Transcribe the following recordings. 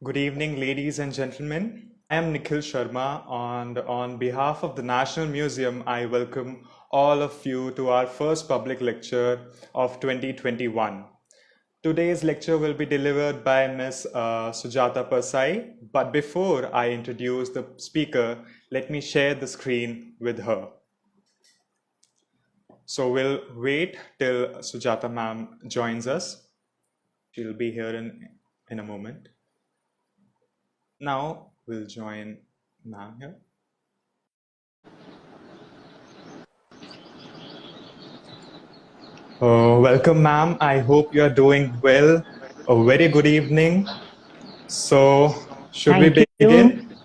Good evening, ladies and gentlemen. I am Nikhil Sharma, and on behalf of the National Museum, I welcome all of you to our first public lecture of 2021. Today's lecture will be delivered by Ms. Sujata Persai, but before I introduce the speaker, let me share the screen with her. So we'll wait till Sujata ma'am joins us. She'll be here in a moment. Now we'll join ma'am here. Welcome, ma'am. I hope you are doing well. A very good evening. So, should we begin?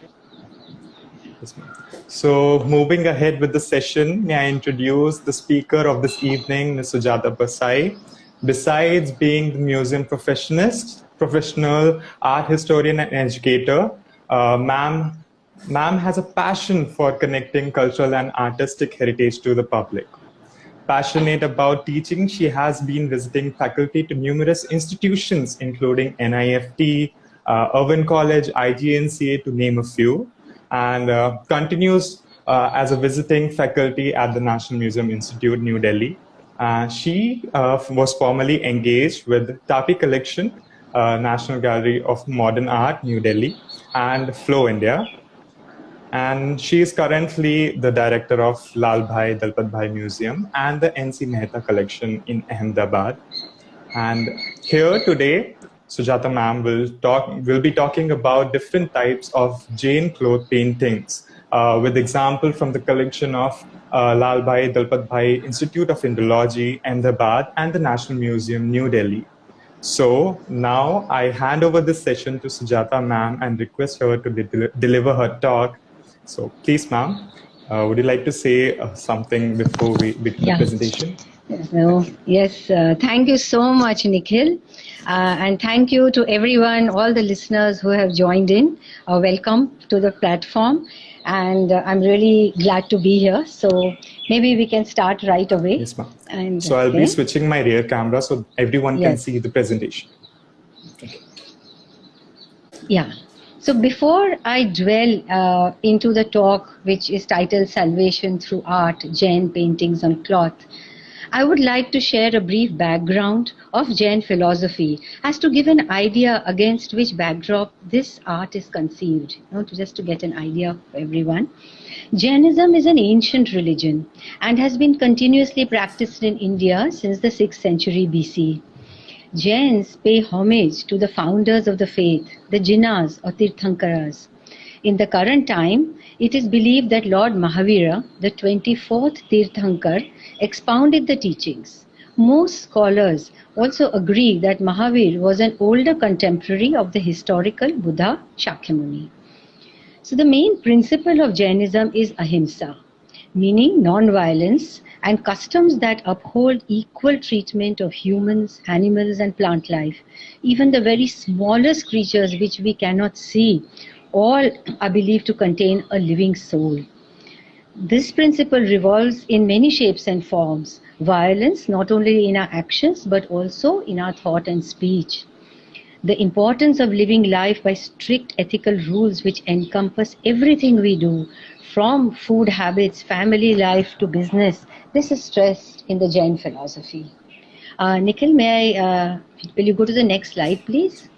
Yes, ma'am. So, moving ahead with the session, may I introduce the speaker of this evening, Ms. Sujata Persai. Besides being the museum professional, art historian, and educator, ma'am has a passion for connecting cultural and artistic heritage to the public. Passionate about teaching, she has been visiting faculty to numerous institutions, including NIFT, Irvine College, IGNCA, to name a few, and continues as a visiting faculty at the National Museum Institute, New Delhi. She was formerly engaged with Tapi Collection, National Gallery of Modern Art, New Delhi, and Flow India. And she is currently the director of Lal Bhai Dalpat Bhai Museum and the NC Mehta Collection in Ahmedabad. And here today, Sujata ma'am will be talking about different types of Jain cloth paintings with example from the collection of Lal Bhai Dalpat Bhai Institute of Indology, Ahmedabad, and the National Museum, New Delhi. So now I hand over this session to Sujata ma'am and request her to deliver her talk. So please, ma'am, would you like to say something before we begin the presentation? Yes, thank you so much, Nikhil. And thank you to everyone, all the listeners who have joined in. Welcome to the platform. And I'm really glad to be here. So maybe we can start right away. Yes, ma'am. So I'll be switching my rear camera so everyone can see the presentation. Okay. Yeah. So before I dwell into the talk, which is titled Salvation Through Art, Jain Paintings on Cloth, I would like to share a brief background of Jain philosophy as to give an idea against which backdrop this art is conceived, just to get an idea of everyone. Jainism is an ancient religion and has been continuously practiced in India since the 6th century BC. Jains pay homage to the founders of the faith, the Jinnas or Tirthankaras. In the current time, it is believed that Lord Mahavira, the 24th Tirthankar, expounded the teachings. Most scholars also agree that Mahavir was an older contemporary of the historical Buddha Shakyamuni. So the main principle of Jainism is ahimsa, meaning non-violence, and customs that uphold equal treatment of humans, animals and plant life. Even the very smallest creatures which we cannot see, all are believed to contain a living soul. This principle revolves in many shapes and forms. Violence not only in our actions but also in our thought and speech. The importance of living life by strict ethical rules which encompass everything we do, from food habits, family life to business, this is stressed in the Jain philosophy. Nikhil, will you go to the next slide, please?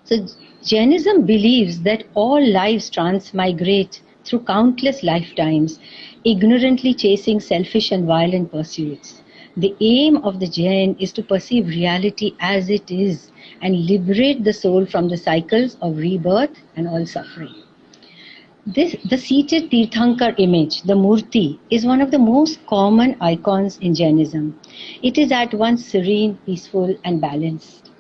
So Jainism believes that all lives transmigrate through countless lifetimes, ignorantly chasing selfish and violent pursuits. The aim of the Jain is to perceive reality as it is and liberate the soul from the cycles of rebirth and all suffering. The seated Tirthankar image, the Murti, is one of the most common icons in Jainism. It is at once serene, peaceful and balanced.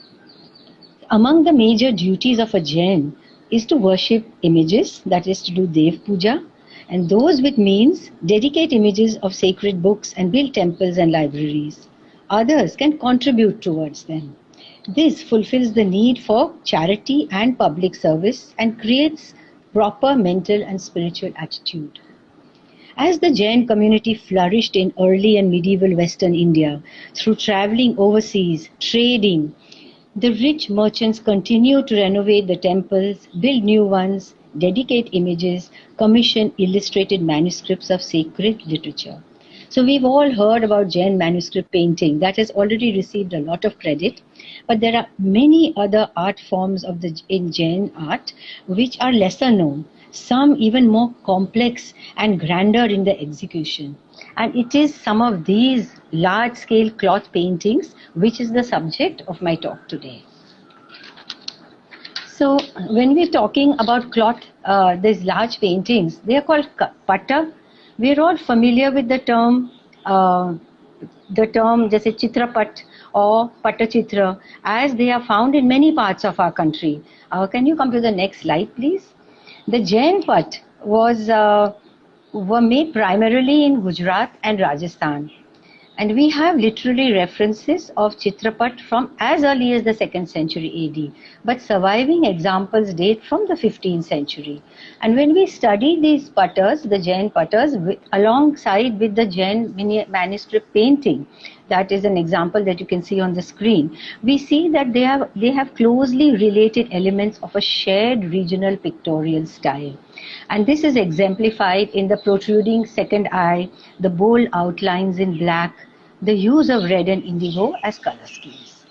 Among the major duties of a Jain is to worship images, that is to do Dev Puja, and those with means dedicate images of sacred books and build temples and libraries. Others can contribute towards them. This fulfills the need for charity and public service and creates proper mental and spiritual attitude. As the Jain community flourished in early and medieval Western India through traveling overseas, trading, The rich merchants continue to renovate the temples, build new ones, dedicate images, commission illustrated manuscripts of sacred literature. So we've all heard about Jain manuscript painting that has already received a lot of credit, but there are many other art forms in Jain art which are lesser known, some even more complex and grander in the execution. And it is some of these large-scale cloth paintings which is the subject of my talk today. So when we're talking about cloth, these large paintings, they are called patta. We're all familiar with the term जैसे चित्रपट or Patachitra, as they are found in many parts of our country. Can you come to the next slide, please? The Jain Pat were made primarily in Gujarat and Rajasthan. And we have literary references of Chitrapat from as early as the 2nd century AD, but surviving examples date from the 15th century. And when we study these putters, the Jain putters, alongside with the Jain manuscript painting, that is an example that you can see on the screen, we see that they have closely related elements of a shared regional pictorial style. And this is exemplified in the protruding second eye, the bold outlines in black, the use of red and indigo as color schemes.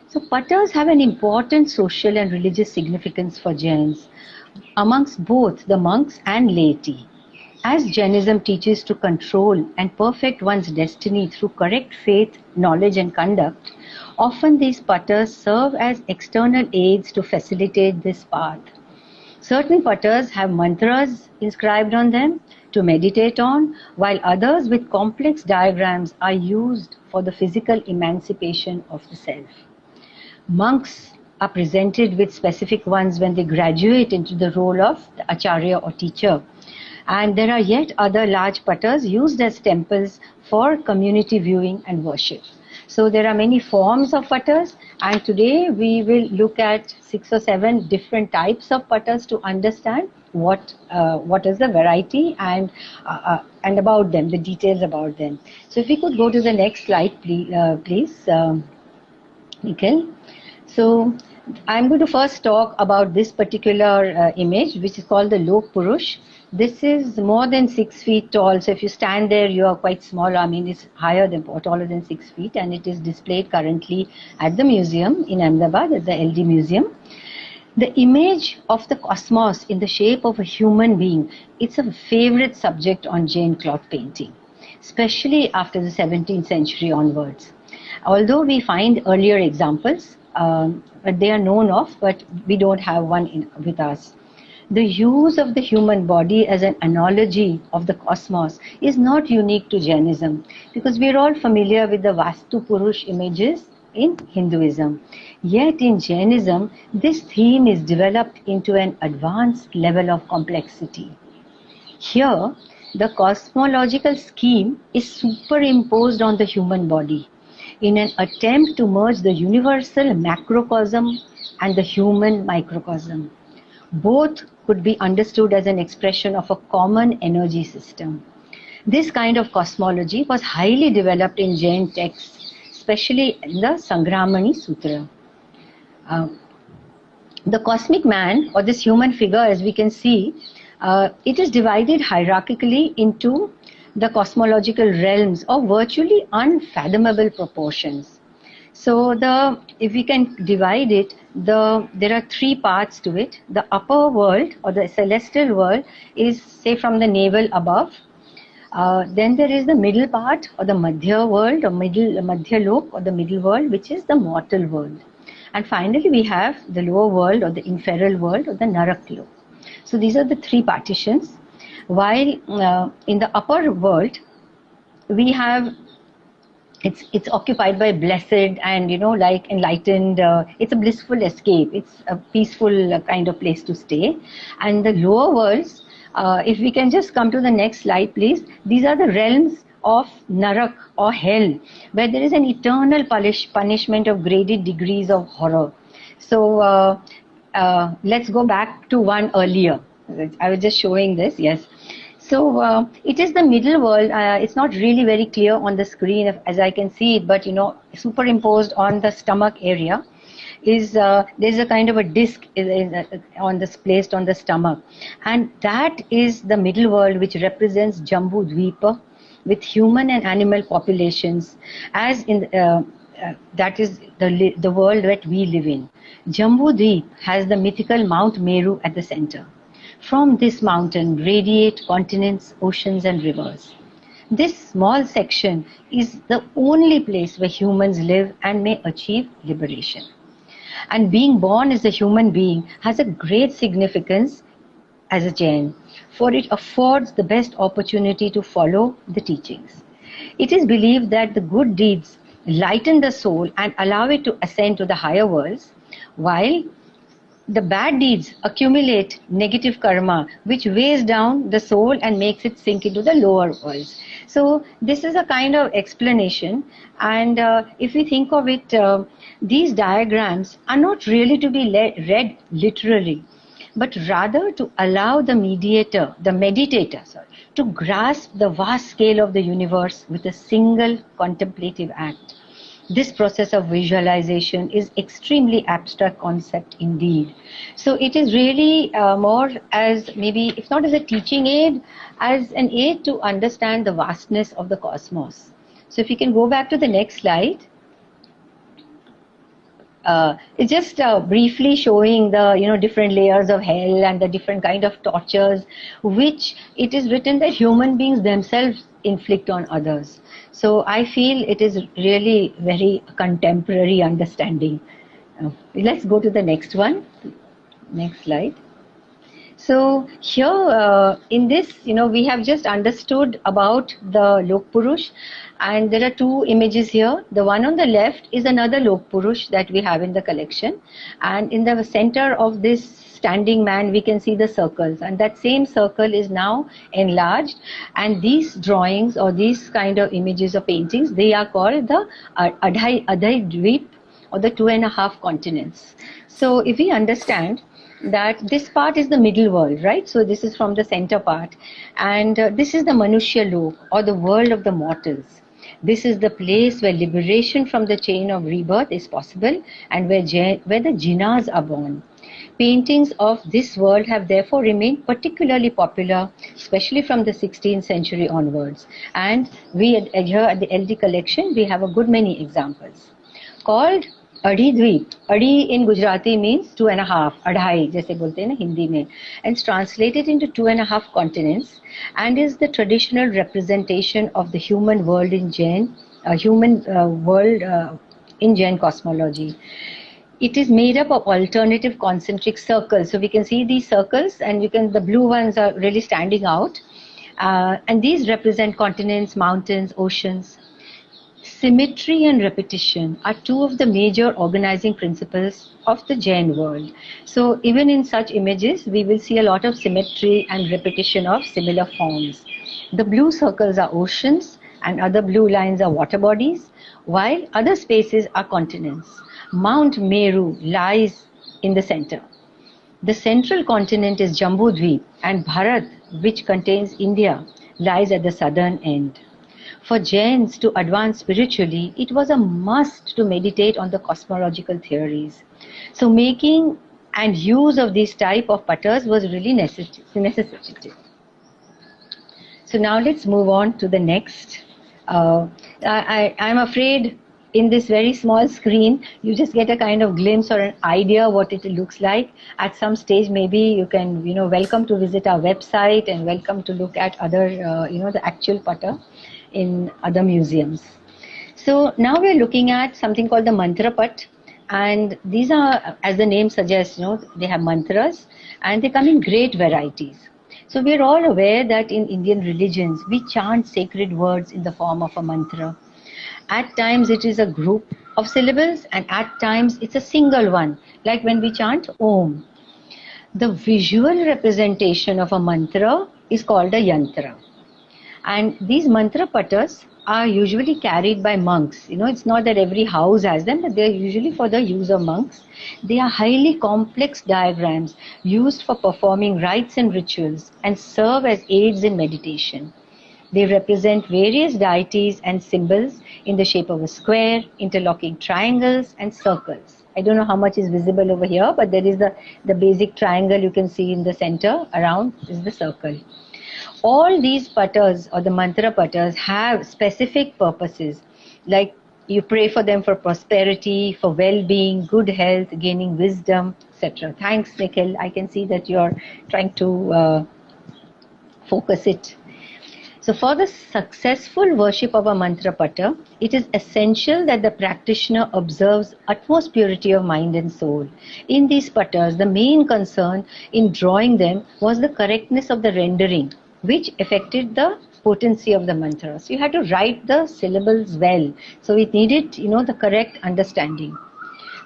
So putters have an important social and religious significance for Jains amongst both the monks and laity. As Jainism teaches to control and perfect one's destiny through correct faith, knowledge and conduct, often these putters serve as external aids to facilitate this path. Certain putters have mantras inscribed on them to meditate on, while others with complex diagrams are used for the physical emancipation of the self. Monks are presented with specific ones when they graduate into the role of the acharya or teacher. And there are yet other large putters used as temples for community viewing and worship. So there are many forms of putters, and today we will look at 6 or 7 different types of putters to understand what is the variety and about them, the details about them. So if we could go to the next slide, please, Nikhil. So I'm going to first talk about this particular image, which is called the Lok Purush. This is more than 6 feet tall. So if you stand there, you are quite small. I mean, it's taller than 6 feet, and it is displayed currently at the museum in Ahmedabad, at the LD Museum. The image of the cosmos in the shape of a human being, it's a favorite subject on Jain cloth painting, especially after the 17th century onwards. Although we find earlier examples, but they are known of, but we don't have one with us. The use of the human body as an analogy of the cosmos is not unique to Jainism, because we are all familiar with the Vastu Purush images in Hinduism. Yet in Jainism, this theme is developed into an advanced level of complexity. Here, the cosmological scheme is superimposed on the human body in an attempt to merge the universal macrocosm and the human microcosm. Both could be understood as an expression of a common energy system. This kind of cosmology was highly developed in Jain texts, especially in the Sangramani Sutra. The cosmic man, or this human figure, as we can see, it is divided hierarchically into the cosmological realms of virtually unfathomable proportions. So if we can divide it, there are 3 parts to it. The upper world, or the celestial world, is, say, from the navel above. Then there is the middle part, or the Madhya world, or Madhya Lok, or the middle world, which is the mortal world. And finally we have the lower world, or the infernal world, or the Narak Lok. So these are the 3 partitions. While in the upper world, we have, it's occupied by blessed and, like enlightened, it's a blissful escape, it's a peaceful kind of place to stay. And the lower worlds, if we can just come to the next slide, please. These are the realms of Narak, or hell, where there is an eternal punishment of graded degrees of horror. So let's go back to one earlier. I was just showing this, yes. So it is the middle world. It's not really very clear on the screen as I can see it, but superimposed on the stomach area. is there's a kind of a disc on this placed on the stomach, and that is the middle world, which represents Jambu Dweepa, with human and animal populations, as in that is the world that we live in. Jambu Dweep has the mythical Mount Meru at the center. From this mountain radiate continents, oceans and rivers. This small section is the only place where humans live and may achieve liberation. And being born as a human being has a great significance as a Jain, for it affords the best opportunity to follow the teachings. It is believed that the good deeds lighten the soul and allow it to ascend to the higher worlds, while the bad deeds accumulate negative karma, which weighs down the soul and makes it sink into the lower worlds. So this is a kind of explanation, and if we think of it, these diagrams are not really to be read literally, but rather to allow the meditator, to grasp the vast scale of the universe with a single contemplative act. This process of visualization is extremely abstract concept indeed. So it is really more as, maybe if not as a teaching aid, as an aid to understand the vastness of the cosmos. So if you can go back to the next slide. It's just briefly showing the different layers of hell and the different kind of tortures which it is written that human beings themselves inflict on others. So I feel it is really very contemporary understanding. Let's go to the next one. Next slide. So here in this, we have just understood about the Lok Purush, and there are two images here. The one on the left is another Lok Purush that we have in the collection, and in the center of this standing man we can see the circles, and that same circle is now enlarged, and these drawings or these kind of images or paintings, they are called the Adhai Dweep, or the 2.5 continents. So if we understand that this part is the middle world, right? So this is from the center part, and this is the Manushya Lok, or the world of the mortals. This is the place where liberation from the chain of rebirth is possible, and where the jinnas are born. Paintings of this world have therefore remained particularly popular, especially from the 16th century onwards. And we here at the LD collection, we have a good many examples. Called Adhi Dweep. Adhi in Gujarati means 2.5, Adhai, जैसे बोलते हैं ना हिंदी में, and it's translated into 2.5 continents, and is the traditional representation of the human world in Jain, in Jain cosmology. It is made up of alternative concentric circles. So we can see these circles, and the blue ones are really standing out, and these represent continents, mountains, oceans. Symmetry and repetition are two of the major organizing principles of the Jain world. So even in such images, we will see a lot of symmetry and repetition of similar forms. The blue circles are oceans, and other blue lines are water bodies, while other spaces are continents. Mount Meru lies in the center. The central continent is Jambu Dweep, and Bharat, which contains India, lies at the southern end. For Jains to advance spiritually, it was a must to meditate on the cosmological theories. So making and use of these type of patterns was really necessitated. So now let's move on to the next. I'm afraid in this very small screen, you just get a kind of glimpse or an idea what it looks like. At some stage, maybe you can, welcome to visit our website and welcome to look at other, the actual pattern in other museums. So now we're looking at something called the mantra pat, and these are, as the name suggests, they have mantras, and they come in great varieties. So we're all aware that in Indian religions, we chant sacred words in the form of a mantra. At times it is a group of syllables, and at times it's a single one, like when we chant Om. The visual representation of a mantra is called a yantra. And these mantra pattas are usually carried by monks. It's not that every house has them, but they're usually for the use of monks. They are highly complex diagrams used for performing rites and rituals and serve as aids in meditation. They represent various deities and symbols in the shape of a square, interlocking triangles and circles. I don't know how much is visible over here, but there is the basic triangle you can see in the center. Around is the circle. All these patas or the mantra patas have specific purposes, like you pray for them for prosperity, for well-being, good health, gaining wisdom, etc. Thanks, Nikhil. I can see that you're trying to focus it. So for the successful worship of a mantra pata, it is essential that the practitioner observes utmost purity of mind and soul. In these patas, the main concern in drawing them was the correctness of the rendering, which affected the potency of the mantra. So you had to write the syllables well. So it needed, the correct understanding.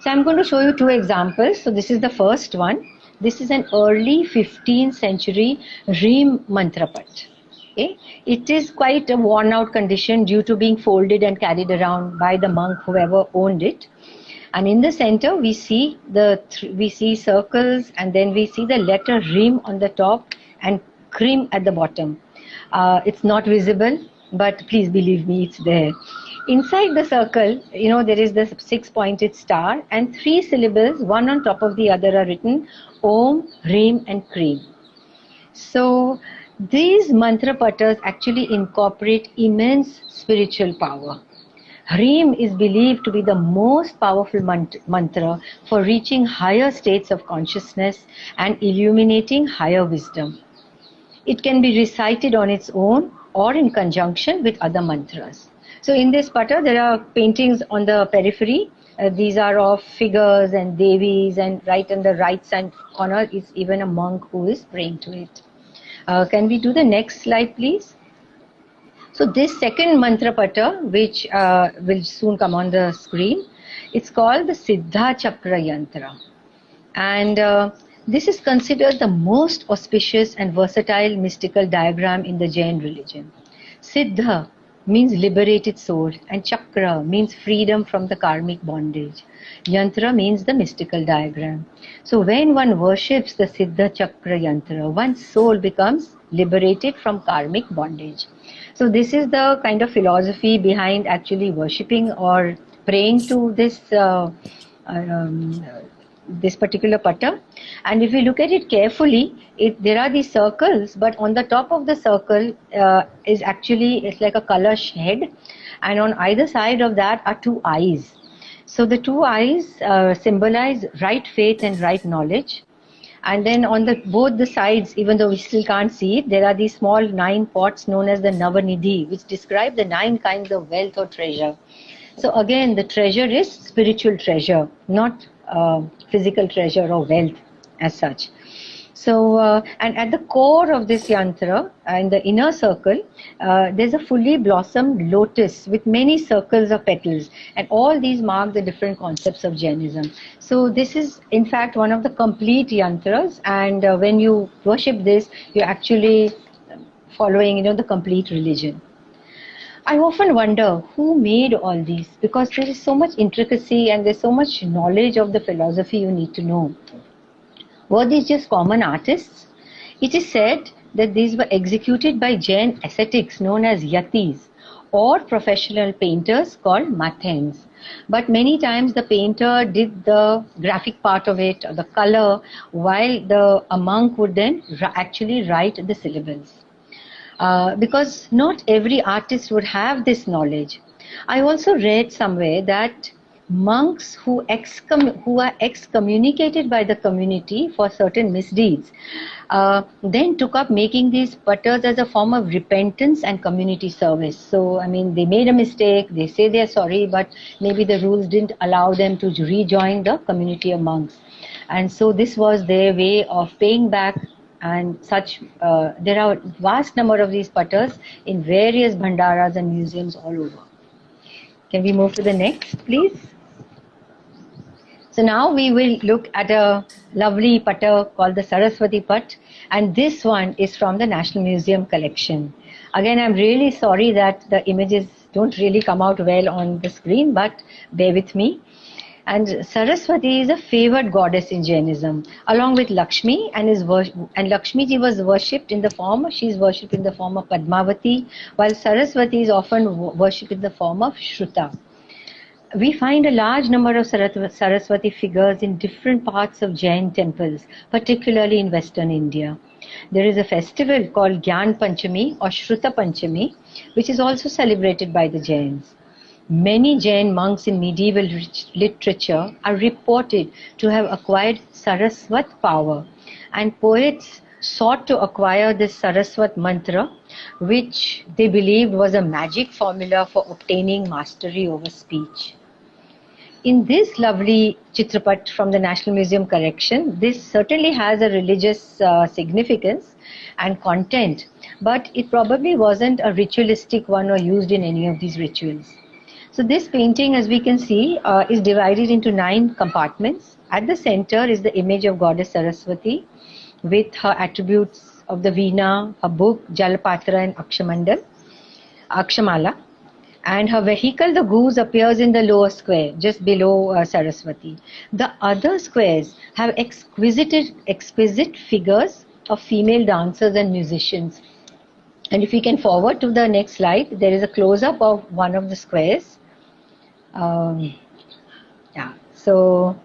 So I'm going to show you two examples. So this is the first one. This is an early 15th century Ream mantra pat. Okay. It is quite a worn out condition due to being folded and carried around by the monk, whoever owned it. And in the center, we see circles, and then we see the letter Rim on the top and Krim at the bottom. It's not visible, but please believe me, it's there. Inside the circle, there is the 6-pointed star, and 3 syllables, one on top of the other, are written Om, Rim, and Krim. So these mantra patas actually incorporate immense spiritual power. Hrim is believed to be the most powerful mantra for reaching higher states of consciousness and illuminating higher wisdom. It can be recited on its own or in conjunction with other mantras. So in this pata, there are paintings on the periphery. These are of figures and devis, and right on the right side corner is even a monk who is praying to it. Can we do the next slide, please? So this second mantra pata, which will soon come on the screen, it's called the Siddha Chakra Yantra. And this is considered the most auspicious and versatile mystical diagram in the Jain religion. Siddha means liberated soul, and Chakra means freedom from the karmic bondage. Yantra means the mystical diagram. So when one worships the Siddha Chakra Yantra, one's soul becomes liberated from karmic bondage. So this is the kind of philosophy behind actually worshipping or praying to this particular pata. And if you look at it carefully, there are these circles, but on the top of the circle it's like a Kalash head, and on either side of that are 2 eyes. So the 2 eyes symbolize right faith and right knowledge. And then on both the sides, even though we still can't see it, there are these small 9 pots known as the Navanidhi, which describe the 9 kinds of wealth or treasure. So again, the treasure is spiritual treasure, not physical treasure or wealth as such. So, and at the core of this yantra, in the inner circle, there's a fully blossomed lotus with many circles of petals, and all these mark the different concepts of Jainism. So this is in fact one of the complete yantras, and when you worship this, you're actually following, the complete religion. I often wonder who made all these, because there is so much intricacy and there's so much knowledge of the philosophy you need to know. Were these just common artists? It is said that these were executed by Jain ascetics known as yatis, or professional painters called mathens. But many times the painter did the graphic part of it, or the color, while a monk would then actually write the syllables. Because not every artist would have this knowledge. I also read somewhere that monks who are excommunicated by the community for certain misdeeds then took up making these patas as a form of repentance and community service. So, I mean, they made a mistake, they say they're sorry, but maybe the rules didn't allow them to rejoin the community of monks. And so this was their way of paying back. And such, there are a vast number of these patas in various bhandaras and museums all over. Can we move to the next, please? So now we will look at a lovely pata called the Saraswati Pat, and this one is from the National Museum collection. Again, I'm really sorry that the images don't really come out well on the screen, but bear with me. And Saraswati is a favored goddess in Jainism, along with Lakshmi, and Lakshmi ji was worshipped in the form of Padmavati, while Saraswati is often worshipped in the form of Shruta. we find a large number of Saraswati figures in different parts of Jain temples, particularly in Western India. There is a festival called Gyan Panchami or Shruta Panchami, which is also celebrated by the Jains. Many Jain monks in medieval literature are reported to have acquired Saraswat power, and poets sought to acquire this Saraswat mantra, which they believed was a magic formula for obtaining mastery over speech. In this lovely Chitrapat from the National Museum collection, this certainly has a religious significance and content, but it probably wasn't a ritualistic one or used in any of these rituals. So this painting, as we can see, is divided into 9 compartments. At the center is the image of Goddess Saraswati with her attributes of the Veena, her book, Jalapatra and Akshamala. And her vehicle, the goose, appears in the lower square, just below Saraswati. The other squares have exquisite figures of female dancers and musicians. And if we can forward to the next slide, there is a close-up of one of the squares. So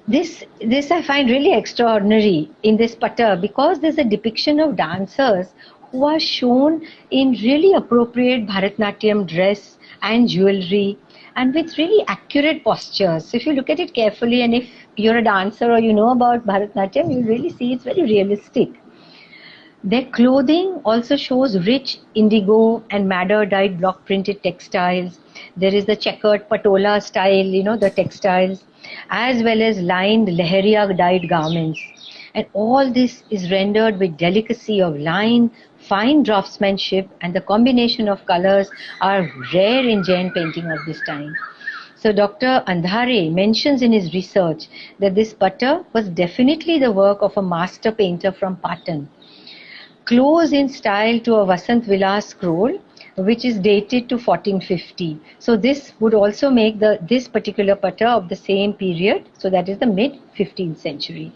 this I find really extraordinary in this patta, because there's a depiction of dancers who are shown in really appropriate Bharatnatyam dress and jewelry and with really accurate postures. So if you look at it carefully, and if you're a dancer or you know about Bharatnatyam, you'll really see it's very realistic. Their clothing also shows rich indigo and madder dyed block printed textiles. There is the checkered patola style, the textiles, as well as lined leheriya dyed garments. And all this is rendered with delicacy of line, fine draftsmanship, and the combination of colors are rare in Jain painting of this time. So Dr. Andhare mentions in his research that this patta was definitely the work of a master painter from Patan, close in style to a Vasant Vilas scroll, which is dated to 1450. So this would also make this particular patta of the same period, so that is the mid-15th century.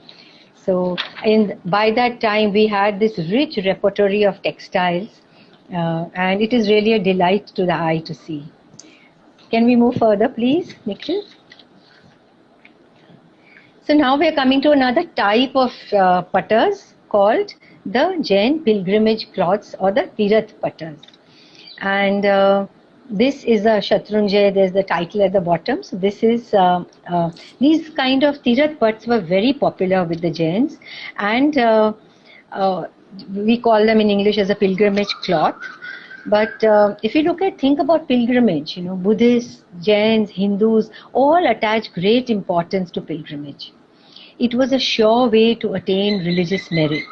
So by that time we had this rich repertory of textiles, and it is really a delight to the eye to see. Can we move further, please, Nikhil? So now we are coming to another type of pattas called the Jain pilgrimage cloths or the Tirath pattas. And this is a Shatrunjay, there's the title at the bottom. So this is, these kind of Tirath patts were very popular with the Jains, and we call them in English as a pilgrimage cloth. But if you think about pilgrimage, Buddhists, Jains, Hindus, all attach great importance to pilgrimage. It was a sure way to attain religious merit.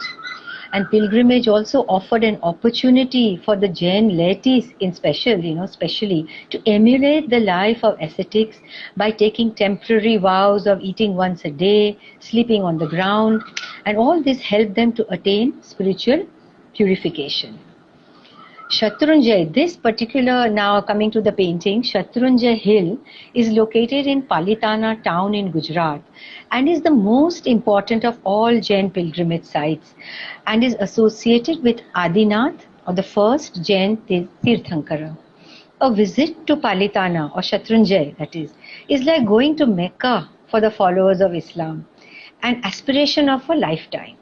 And pilgrimage also offered an opportunity for the Jain laity especially to emulate the life of ascetics by taking temporary vows of eating once a day, sleeping on the ground, and all this helped them to attain spiritual purification. Shatrunjay, this particular, now coming to the painting, Shatrunjay Hill is located in Palitana town in Gujarat and is the most important of all Jain pilgrimage sites and is associated with Adinath, or the first Jain Tirthankara. A visit to Palitana or Shatrunjay, that is like going to Mecca for the followers of Islam, an aspiration of a lifetime.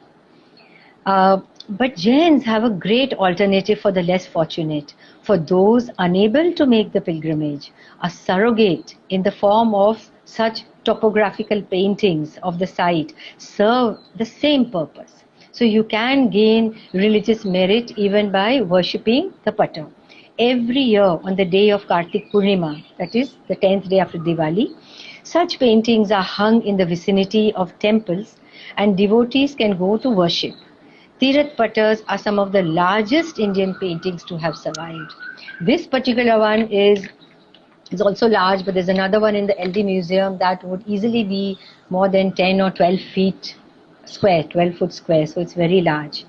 But Jains have a great alternative for the less fortunate, for those unable to make the pilgrimage, a surrogate in the form of such topographical paintings of the site serve the same purpose. So you can gain religious merit even by worshipping the patta. Every year on the day of Kartik Purnima, that is the 10th day after Diwali, such paintings are hung in the vicinity of temples and devotees can go to worship. Tirath pattas are some of the largest Indian paintings to have survived. This particular one is also large, but there's another one in the LD Museum that would easily be more than 10 or 12 feet square, 12 foot square, so it's very large.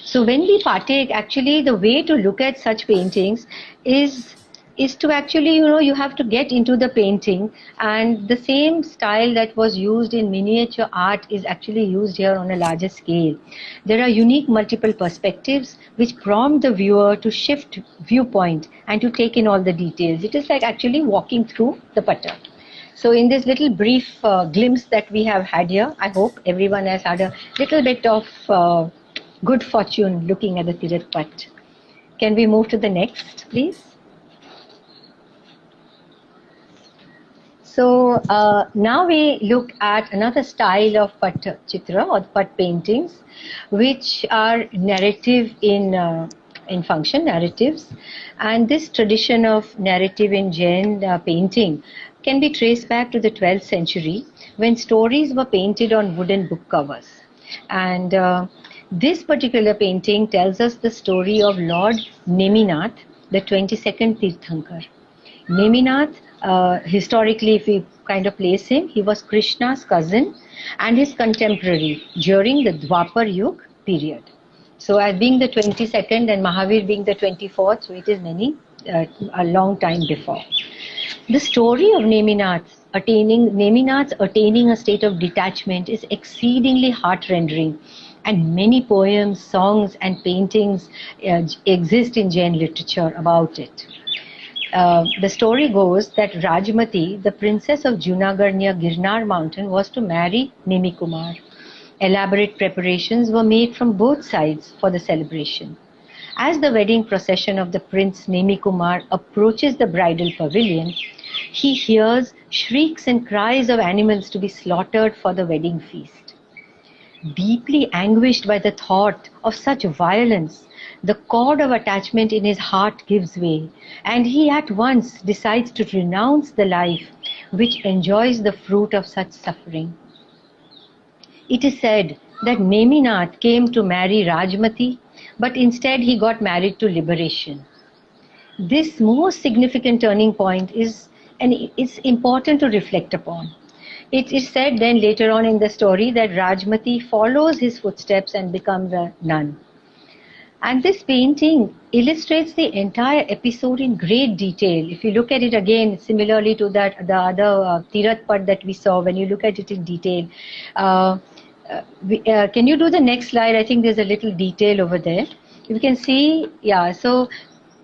So when we partake, actually the way to look at such paintings is is to actually, you have to get into the painting, and the same style that was used in miniature art is actually used here on a larger scale. There are unique multiple perspectives which prompt the viewer to shift viewpoint and to take in all the details. It is like actually walking through the putter. So in this little brief glimpse that we have had here, I hope everyone has had a little bit of good fortune looking at the Tirat Path. Can we move to the next, please? So now we look at another style of Path Chitra or Path paintings, which are narrative in function, narratives. And this tradition of narrative in Jain painting can be traced back to the 12th century when stories were painted on wooden book covers. And this particular painting tells us the story of Lord Neminath, the 22nd Tirthankar. Neminath, historically, if we kind of place him, he was Krishna's cousin and his contemporary during the Dwapar Yuga period. So as being the 22nd and Mahavir being the 24th, so it is a long time before. The story of Neminath attaining a state of detachment is exceedingly heart-rendering, and many poems, songs and paintings exist in Jain literature about it. The story goes that Rajmati, the princess of Junagarh near Girnar mountain, was to marry Nemi Kumar. Elaborate preparations were made from both sides for the celebration. As the wedding procession of the prince Nemi Kumar approaches the bridal pavilion, he hears shrieks and cries of animals to be slaughtered for the wedding feast. Deeply anguished by the thought of such violence, the cord of attachment in his heart gives way, and he at once decides to renounce the life which enjoys the fruit of such suffering. It is said that Neminath came to marry Rajmati, but instead he got married to liberation. This most significant turning point is important to reflect upon. It is said then later on in the story that Rajmati follows his footsteps and becomes a nun. And this painting illustrates the entire episode in great detail. If you look at it again, similarly to the other Tirat Path that we saw, when you look at it in detail, can you do the next slide? I think there's a little detail over there. You can see, yeah, so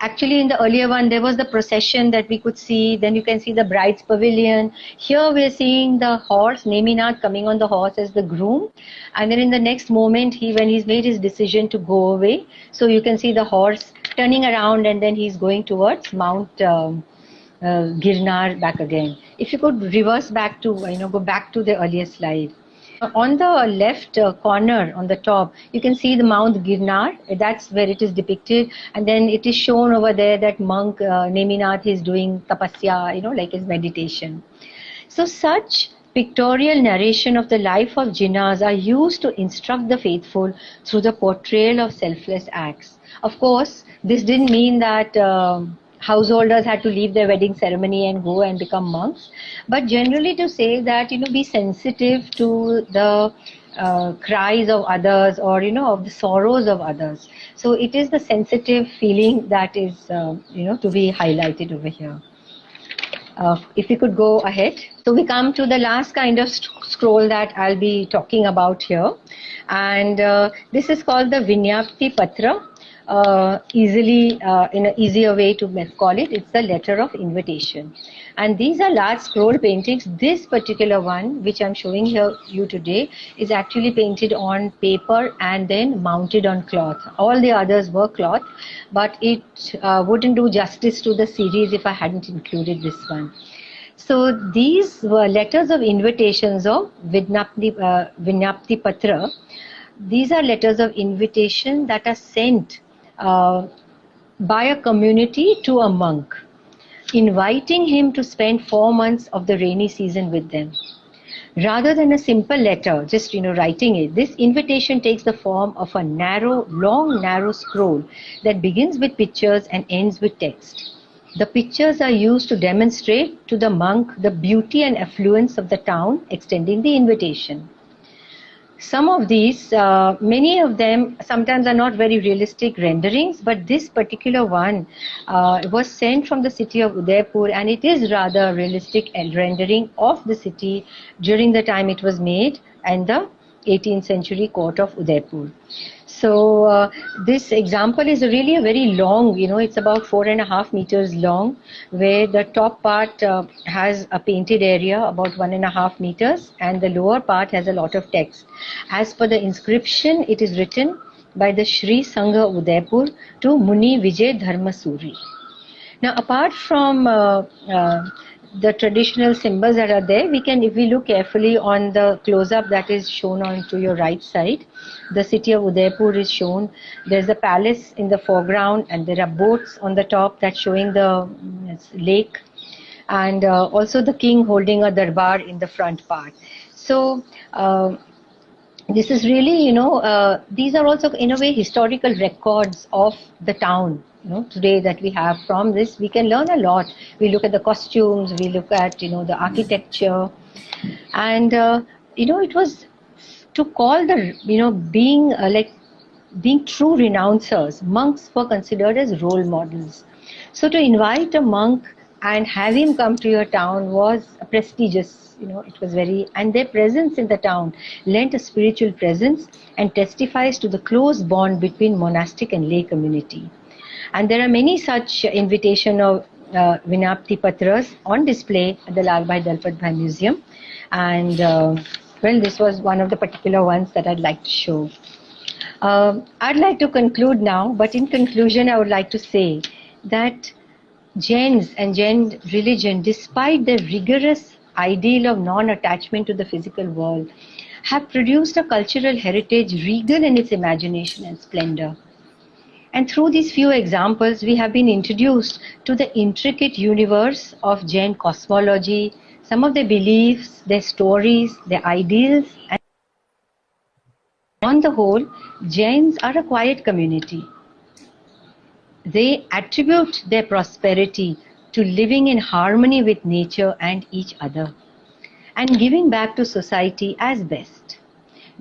actually in the earlier one, there was the procession that we could see. Then you can see the bride's pavilion. Here we're seeing the horse, Neminath, coming on the horse as the groom. And then in the next moment, when he's made his decision to go away, so you can see the horse turning around and then he's going towards Mount Girnar back again. If you could reverse back to, go back to the earlier slide. On the left corner on the top, you can see the Mount Girnar. That's where it is depicted. And then it is shown over there that monk Neminath is doing tapasya, like his meditation. So such pictorial narration of the life of Jinnas are used to instruct the faithful through the portrayal of selfless acts. Of course, this didn't mean that householders had to leave their wedding ceremony and go and become monks, but generally to say that, be sensitive to the cries of others or, of the sorrows of others. So it is the sensitive feeling that is, to be highlighted over here. If we could go ahead. So we come to the last kind of scroll that I'll be talking about here. And this is called the Vinyapti Patra. In an easier way to call it, it's the letter of invitation. And these are large scroll paintings. This particular one, which I'm showing you today, is actually painted on paper and then mounted on cloth. All the others were cloth, but it wouldn't do justice to the series if I hadn't included this one. So these were letters of invitations of Vinyapti Patra. These are letters of invitation that are sent by a community to a monk, inviting him to spend 4 months of the rainy season with them. Rather than a simple letter, just writing it, this invitation takes the form of a long narrow scroll that begins with pictures and ends with text. The pictures are used to demonstrate to the monk the beauty and affluence of the town, extending the invitation. Some of these, many of them sometimes are not very realistic renderings, but this particular one was sent from the city of Udaipur, and it is rather realistic rendering of the city during the time it was made and the 18th century court of Udaipur. So this example is really a very long, it's about 4.5 meters long, where the top part has a painted area about 1.5 meters, and the lower part has a lot of text. As per the inscription, it is written by the Shri Sangha Udaipur to Muni Vijay Dharmasuri. Now, apart from the traditional symbols that are there, if we look carefully on the close-up that is shown on to your right side, the city of Udaipur is shown. There's a palace in the foreground, and there are boats on the top that's showing the lake, and also the king holding a darbar in the front part. So this is really, these are also in a way historical records of the town. Today that we have. From this we can learn a lot. We look at the costumes, we look at the architecture, and it was to call the being true renouncers. Monks were considered as role models. So to invite a monk and have him come to your town was prestigious. It was very, and their presence in the town lent a spiritual presence and testifies to the close bond between monastic and lay community. And there are many such invitation of Vinapti Patras on display at the Lal Bhai Dalpat Bhai Museum. And well, this was one of the particular ones that I'd like to show. I'd like to conclude now, but in conclusion, I would like to say that Jains and Jain religion, despite the rigorous ideal of non-attachment to the physical world, have produced a cultural heritage regal in its imagination and splendor. And through these few examples, we have been introduced to the intricate universe of Jain cosmology, some of their beliefs, their stories, their ideals. And on the whole, Jains are a quiet community. They attribute their prosperity to living in harmony with nature and each other, and giving back to society as best.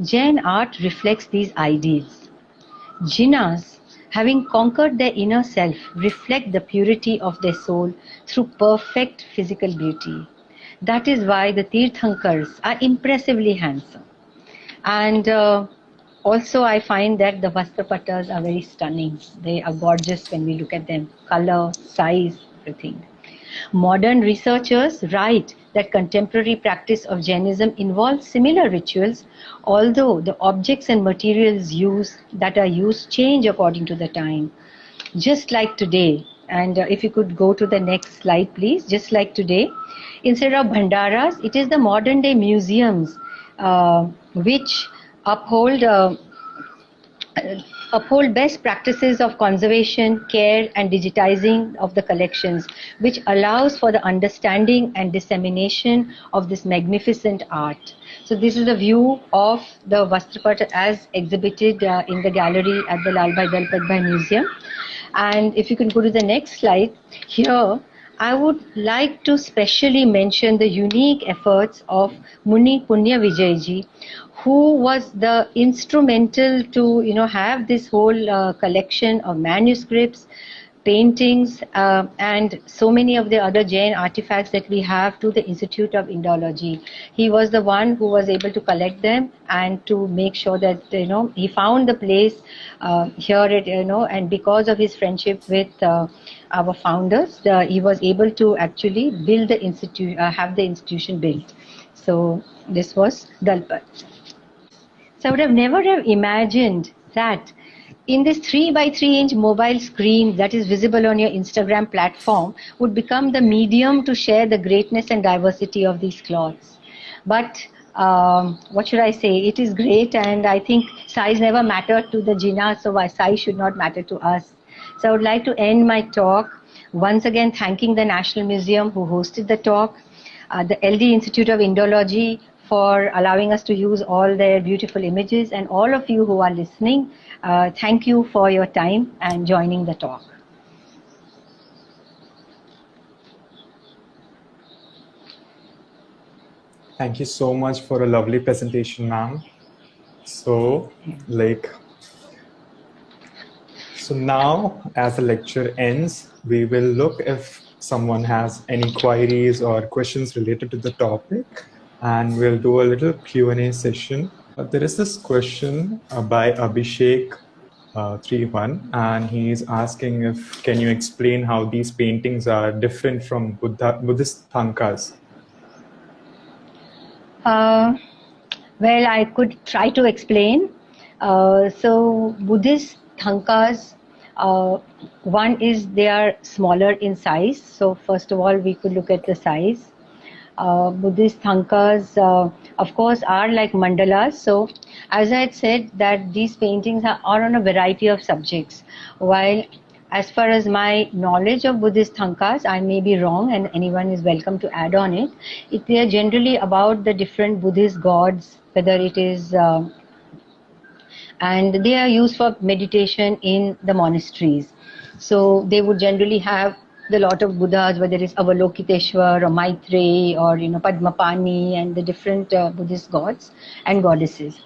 Jain art reflects these ideals. Jinas, having conquered their inner self, reflect the purity of their soul through perfect physical beauty. That is why the Tirthankars are impressively handsome. And also I find that the Vastrapatas are very stunning. They are gorgeous when we look at them. Color, size, everything. Modern researchers write that contemporary practice of Jainism involves similar rituals, although the objects and materials that are used change according to the time. Just like today, and if you could go to the next slide please, just like today, instead of bhandaras, it is the modern day museums which uphold best practices of conservation, care and digitizing of the collections, which allows for the understanding and dissemination of this magnificent art. So this is a view of the Vastrapata as exhibited in the gallery at the Lal Bhai Dalpat Bhai Museum. And if you can go to the next slide, here I would like to specially mention the unique efforts of Muni Punya Vijayji, who was the instrumental to have this whole collection of manuscripts, paintings, and so many of the other Jain artifacts that we have to the Institute of Indology. He was the one who was able to collect them and to make sure that he found the place here at and because of his friendship with our founders, he was able to actually build the institute, have the institution built. So this was Dalpat. So I would have never have imagined that in this 3x3-inch mobile screen that is visible on your Instagram platform would become the medium to share the greatness and diversity of these cloths. But what should I say? It is great, and I think size never mattered to the Jinnah, so why size should not matter to us. So I would like to end my talk once again thanking the National Museum who hosted the talk, the LD Institute of Indology for allowing us to use all their beautiful images, and all of you who are listening, thank you for your time and joining the talk. Thank you so much for a lovely presentation, ma'am. So, like, so now as the lecture ends, we will look if someone has any queries or questions related to the topic, and we'll do a little Q&A session. There is this question by Abhishek 31, and he's asking if can you explain how these paintings are different from Buddhist Thangkas? Well, I could try to explain. So Buddhist Thangkas, one is they are smaller in size. So first of all, we could look at the size. Buddhist Thangkas, of course, are like mandalas. So as I had said that these paintings are on a variety of subjects. While as far as my knowledge of Buddhist Thangkas, I may be wrong and anyone is welcome to add on it. They are generally about the different Buddhist gods, whether it is, and they are used for meditation in the monasteries. So they would generally have the lot of Buddhas, whether it's Avalokiteshvar or Maitreyi or Padmapani and the different Buddhist gods and goddesses.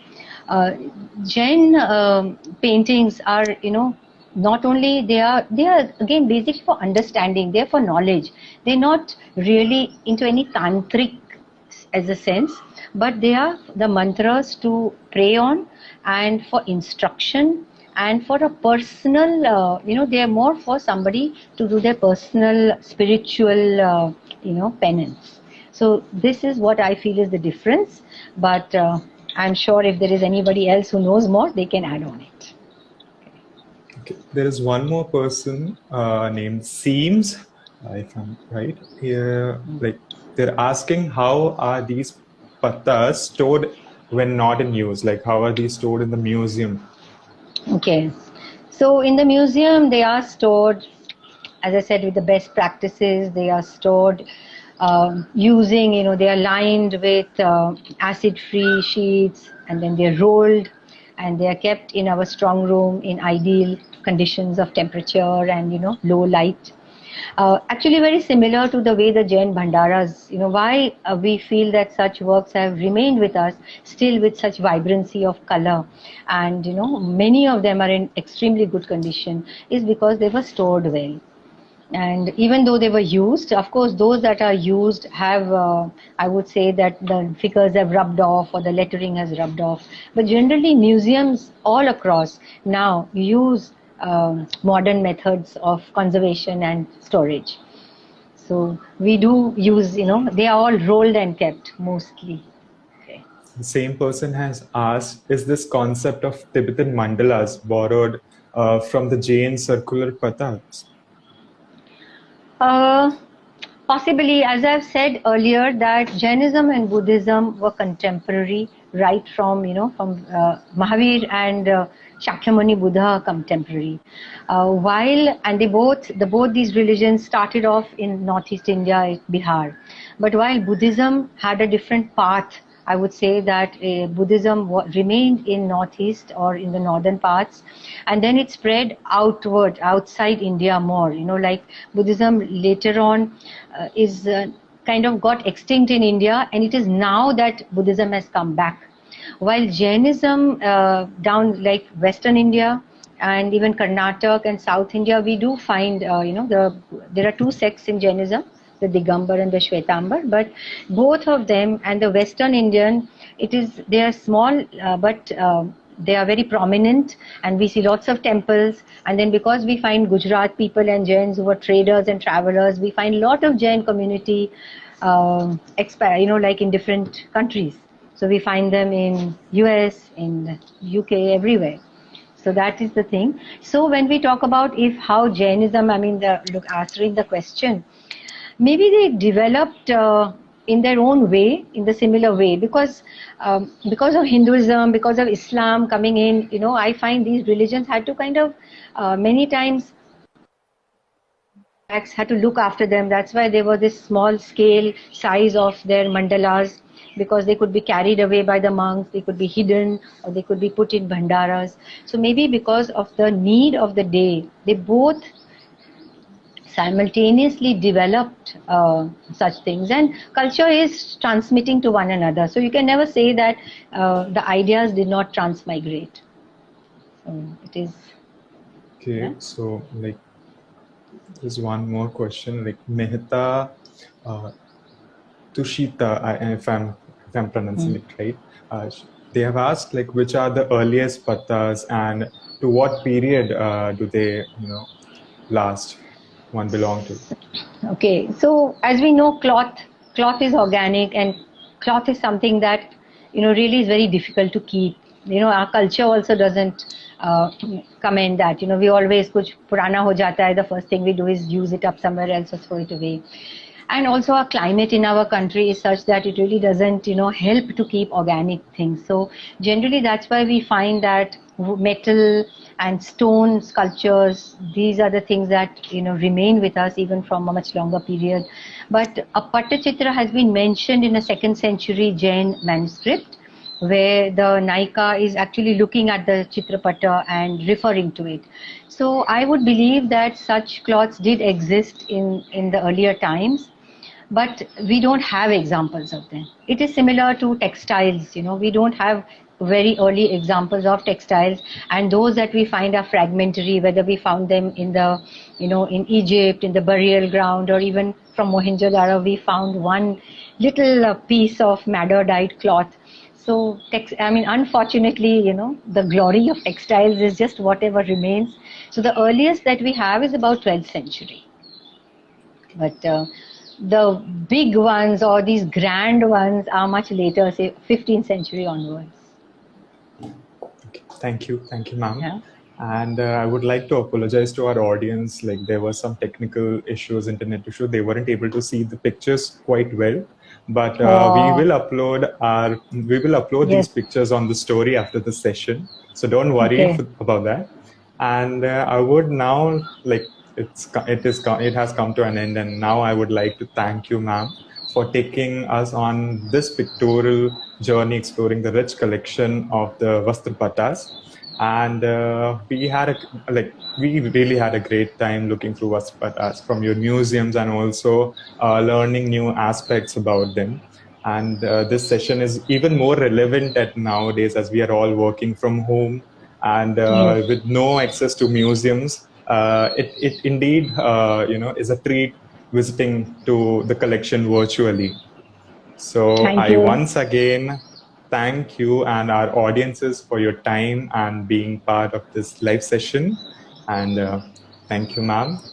Jain paintings are not only they are again basically for understanding, they're for knowledge. They're not really into any tantric as a sense, but they are the mantras to pray on and for instruction and for a personal, they are more for somebody to do their personal spiritual, penance. So this is what I feel is the difference, but I'm sure if there is anybody else who knows more, they can add on it. Okay. There is one more person named Seems, if I'm right here. Like they're asking how are these pattas stored when not in use? Like how are these stored in the museum? Okay, so in the museum they are stored, as I said, with the best practices. They are stored using, they are lined with acid-free sheets, and then they're rolled, and they are kept in our strong room in ideal conditions of temperature and low light. Actually very similar to the way the Jain Bhandaras, why we feel that such works have remained with us still with such vibrancy of color, and many of them are in extremely good condition, is because they were stored well. And even though they were used, of course, those that are used have, I would say that the figures have rubbed off or the lettering has rubbed off. But generally, museums all across now use modern methods of conservation and storage. So we do use, they are all rolled and kept mostly. Okay. The same person has asked, is this concept of Tibetan mandalas borrowed from the Jain circular pattas? Possibly, as I've said earlier, that Jainism and Buddhism were contemporary, right from Mahavir and Shakyamuni Buddha are contemporary. Both these religions started off in Northeast India, Bihar, but while Buddhism had a different path, I would say that Buddhism remained in Northeast or in the northern parts, and then it spread outward, outside India more. Like Buddhism later on is kind of got extinct in India, and it is now that Buddhism has come back. While Jainism down like Western India and even Karnataka and South India, we do find, there are two sects in Jainism, the Digambar and the Shwetambar, but both of them and the Western Indian, they are small, but they are very prominent, and we see lots of temples. And then because we find Gujarat people and Jains who were traders and travelers, we find a lot of Jain community, like in different countries. So we find them in US, in UK, everywhere. So that is the thing. So when we talk about how Jainism, answering the question, maybe they developed in their own way, in the similar way, because of Hinduism, because of Islam coming in, I find these religions had to kind of many times had to look after them. That's why they were this small scale size of their mandalas, because they could be carried away by the monks, they could be hidden, or they could be put in bhandaras. So maybe because of the need of the day, they both simultaneously developed such things, and culture is transmitting to one another. So you can never say that the ideas did not transmigrate. So it is. Okay, Yeah. so like there's one more question. Like Mehta Tushita, if I'm pronouncing it right, they have asked like which are the earliest pattas and to what period do they last one belong to? Okay, so as we know, cloth is organic, and cloth is something that really is very difficult to keep. Our culture also doesn't commend that. We always kuch purana ho jata hai, the first thing we do is use it up somewhere else or throw it away. And also our climate in our country is such that it really doesn't help to keep organic things. So generally that's why we find that metal and stone sculptures, these are the things that remain with us even from a much longer period. But a Pattachitra has been mentioned in a 2nd century Jain manuscript, where the Naika is actually looking at the Chitrapata and referring to it. So I would believe that such cloths did exist in the earlier times, but we don't have examples of them. It is similar to textiles. We don't have very early examples of textiles, and those that we find are fragmentary, whether we found them in the in Egypt, in the burial ground, or even from Mohenjo-daro we found one little piece of madder-dyed cloth. So unfortunately, the glory of textiles is just whatever remains. So the earliest that we have is about 12th century. But the big ones or these grand ones are much later, say 15th century onwards. Okay. Thank you, ma'am. Yeah. And I would like to apologize to our audience. Like there were some technical issues, internet issue. They weren't able to see the pictures quite well. But we will upload these Yes. pictures on the story after the session. So don't worry about that. And I would now it has come to an end, and now I would like to thank you, ma'am, for taking us on this pictorial journey exploring the rich collection of the Vastrapattas. And we really had a great time looking through Vastrapattas from your museums and also learning new aspects about them. And this session is even more relevant at nowadays as we are all working from home and with no access to museums. It indeed is a treat visiting to the collection virtually. So I once again thank you and our audiences for your time and being part of this live session. And thank you, ma'am.